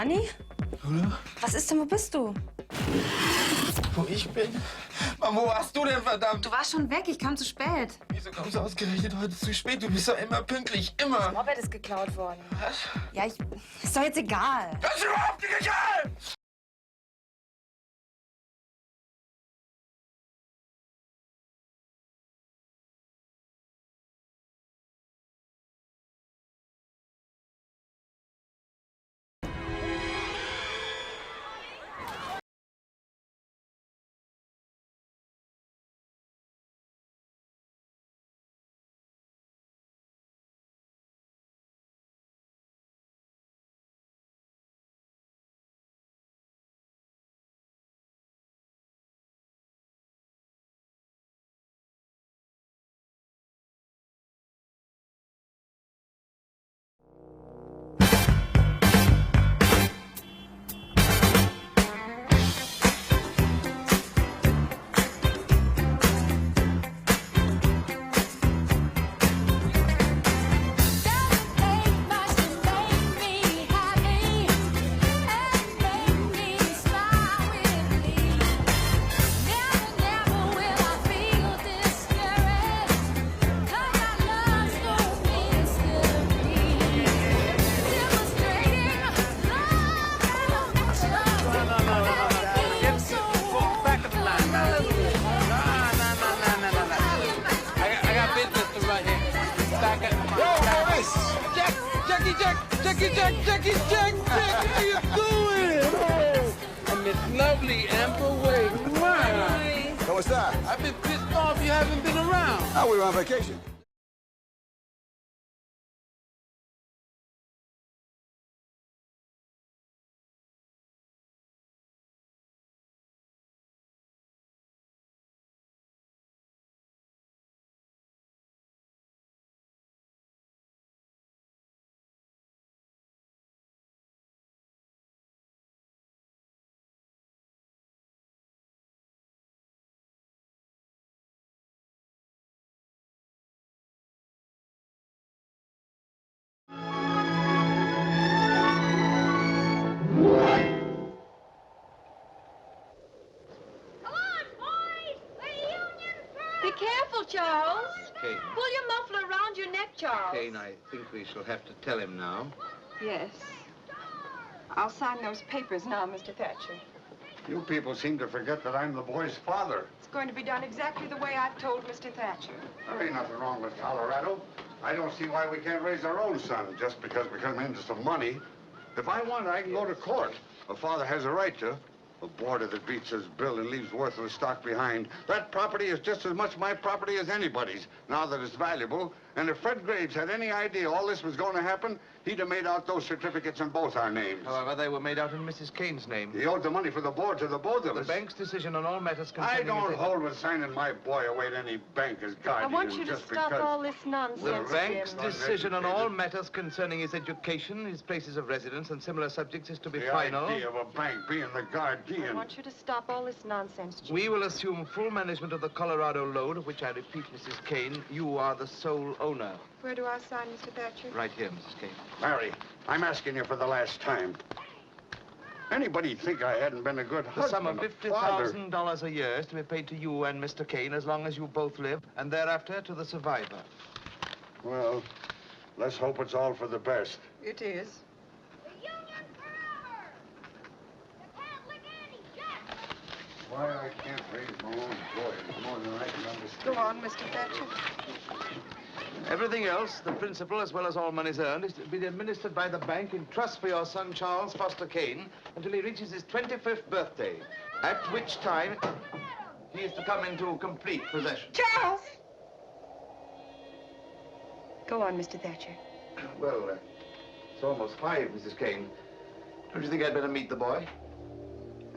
Manni? Oder? Was ist denn, wo bist du? Wo ich bin? Mann, wo warst du denn, verdammt? Du warst schon weg, ich kam zu spät. Wieso kommst du ausgerechnet heute zu spät? Du bist doch immer pünktlich, immer. Das Moped ist geklaut worden. Was? Ja, ist doch jetzt egal. Das ist überhaupt nicht egal! Jackie, how you doing? Oh, and Miss Lovely Amber Wade. Wow. So what's that? I've been pissed off you haven't been around. Oh, we were on vacation. Be careful, Charles. Kane. Pull your muffler around your neck, Charles. Kane, I think we shall have to tell him now. Yes. I'll sign those papers now, Mr. Thatcher. You people seem to forget that I'm the boy's father. It's going to be done exactly the way I've told Mr. Thatcher. There ain't nothing wrong with Colorado. I don't see why we can't raise our own son just because we come into some money. If I want, I can go to court. A father has a right to. A boarder that beats his bill and leaves worthless stock behind. That property is just as much my property as anybody's, now that it's valuable. And if Fred Graves had any idea all this was going to happen, he'd have made out those certificates in both our names. However, they were made out in Mrs. Kane's name. He owed the money for the board to the both of The us. bank's decision on all matters I concerning... don't hold with signing my boy away to any bank as guardian. I want you to just stop because... all this nonsense, The bank's Jim. decision on all matters concerning his education, his places of residence, and similar subjects is to be The final. idea of a bank being the I guardian. want you to stop all this nonsense, Jim. We will assume full management of the Colorado load, of which I repeat, Mrs. Kane, you are the sole owner. Where do I sign, Mr. Thatcher? Right here, Mrs. Kane. Mary, I'm asking you for the last time. Anybody'd think I hadn't been a good The sum husband, of a father. $50,000 a year is to be paid to you and Mr. Kane as long as you both live, and thereafter to the survivor. Well, let's hope it's all for the best. It is. The Union forever! The Catholic anti-Jack! Why I can't raise my own boy is more than I can understand. Go on, Mr. Thatcher. Everything else, the principal as well as all monies earned, is to be administered by the bank in trust for your son, Charles Foster Kane, until he reaches his 25th birthday, at which time he is to come into complete possession. Charles! Go on, Mr. Thatcher. Well, it's almost 5, Mrs. Kane. Don't you think I'd better meet the boy?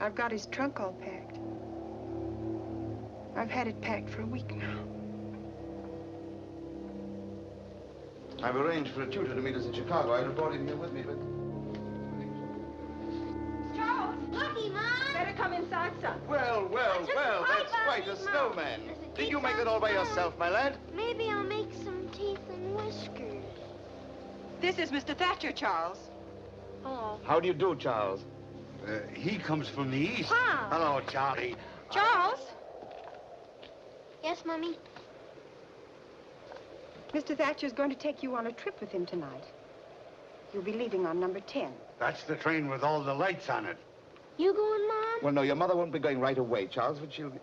I've got his trunk all packed. I've had it packed for a week now. I've arranged for a tutor to meet us in Chicago. I brought him here with me, but... Charles! Looky, Mom! Better come inside, son. Well, that's quite a snowman. Did you make that all by yourself, my lad? Maybe I'll make some teeth and whiskers. This is Mr. Thatcher, Charles. Hello. How do you do, Charles? He comes from the east. Pa! Hello, Charlie. Charles? Yes, Mummy? Mr. Thatcher's going to take you on a trip with him tonight. You'll be leaving on number 10. That's the train with all the lights on it. You going, Mom? Well, no, your mother won't be going right away, Charles, but she'll be...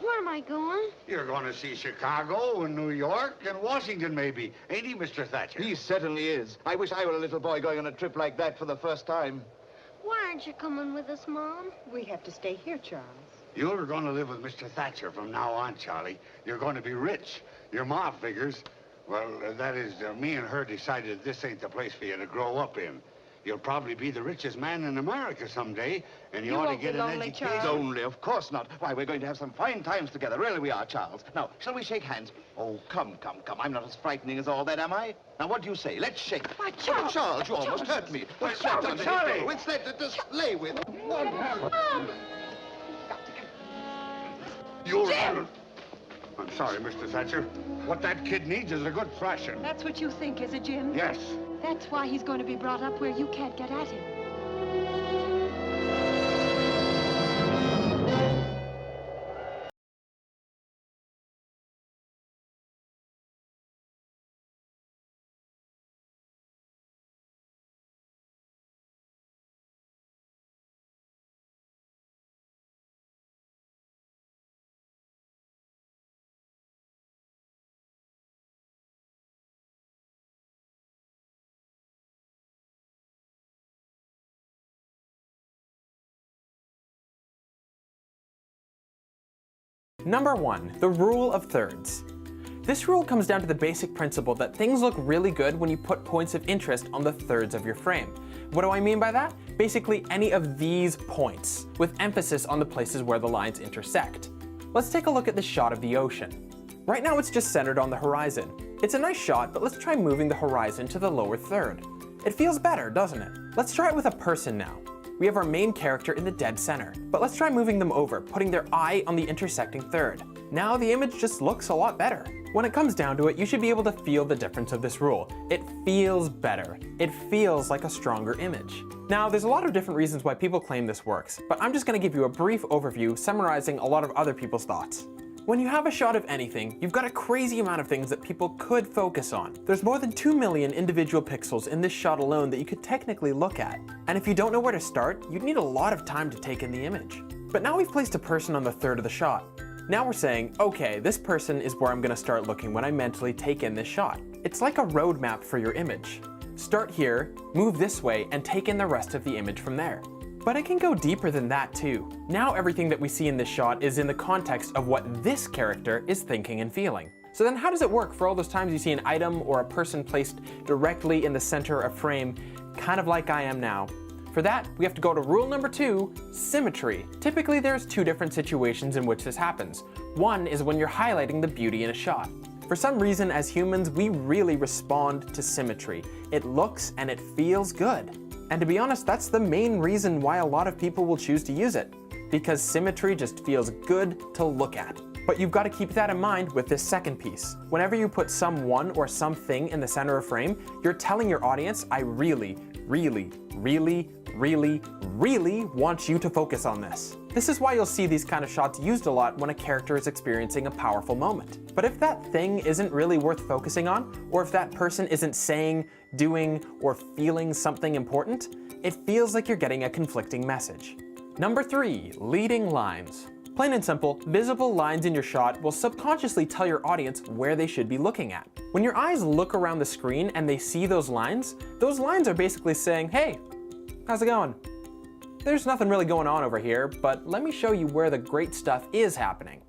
Where am I going? You're going to see Chicago and New York and Washington, maybe. Ain't he, Mr. Thatcher? He certainly is. I wish I were a little boy going on a trip like that for the first time. Why aren't you coming with us, Mom? We have to stay here, Charles. You're going to live with Mr. Thatcher from now on, Charlie. You're going to be rich. Your ma figures, well, that is, me and her decided this ain't the place for you to grow up in. You'll probably be the richest man in America someday, and you ought to won't get be an lonely, education. Charles. Only, of course not. Why, we're going to have some fine times together. Really we are, Charles. Now, shall we shake hands? Oh, come. I'm not as frightening as all that, am I? Now, what do you say? Let's shake. Why, Charles! Oh, Charles, you almost hurt me. What's that under Charlie! your pillow? It's that to lay with. You're... I'm sorry, Mr. Thatcher. What that kid needs is a good thrashing. That's what you think, is it, Jim? Yes. That's why he's going to be brought up where you can't get at him. Number 1, the rule of thirds. This rule comes down to the basic principle that things look really good when you put points of interest on the thirds of your frame. What do I mean by that? Basically any of these points, with emphasis on the places where the lines intersect. Let's take a look at the shot of the ocean. Right now it's just centered on the horizon. It's a nice shot, but let's try moving the horizon to the lower third. It feels better, doesn't it? Let's try it with a person now. We have our main character in the dead center, but let's try moving them over, putting their eye on the intersecting third. Now the image just looks a lot better. When it comes down to it, you should be able to feel the difference of this rule. It feels better. It feels like a stronger image. Now, there's a lot of different reasons why people claim this works, but I'm just going to give you a brief overview summarizing a lot of other people's thoughts. When you have a shot of anything, you've got a crazy amount of things that people could focus on. There's more than 2 million individual pixels in this shot alone that you could technically look at. And if you don't know where to start, you'd need a lot of time to take in the image. But now we've placed a person on the third of the shot. Now we're saying, okay, this person is where I'm going to start looking when I mentally take in this shot. It's like a roadmap for your image. Start here, move this way, and take in the rest of the image from there. But it can go deeper than that too. Now everything that we see in this shot is in the context of what this character is thinking and feeling. So then how does it work for all those times you see an item or a person placed directly in the center of frame, kind of like I am now? For that, we have to go to rule number 2, symmetry. Typically there's 2 different situations in which this happens. One is when you're highlighting the beauty in a shot. For some reason, as humans, we really respond to symmetry. It looks and it feels good. And to be honest, that's the main reason why a lot of people will choose to use it, because symmetry just feels good to look at. But you've got to keep that in mind with this second piece. Whenever you put someone or something in the center of frame, you're telling your audience, I really, really, really, really, really want you to focus on this. This is why you'll see these kind of shots used a lot when a character is experiencing a powerful moment. But if that thing isn't really worth focusing on, or if that person isn't saying, doing, or feeling something important, it feels like you're getting a conflicting message. Number 3, leading lines. Plain and simple, visible lines in your shot will subconsciously tell your audience where they should be looking at. When your eyes look around the screen and they see those lines are basically saying, hey, how's it going? There's nothing really going on over here, but let me show you where the great stuff is happening.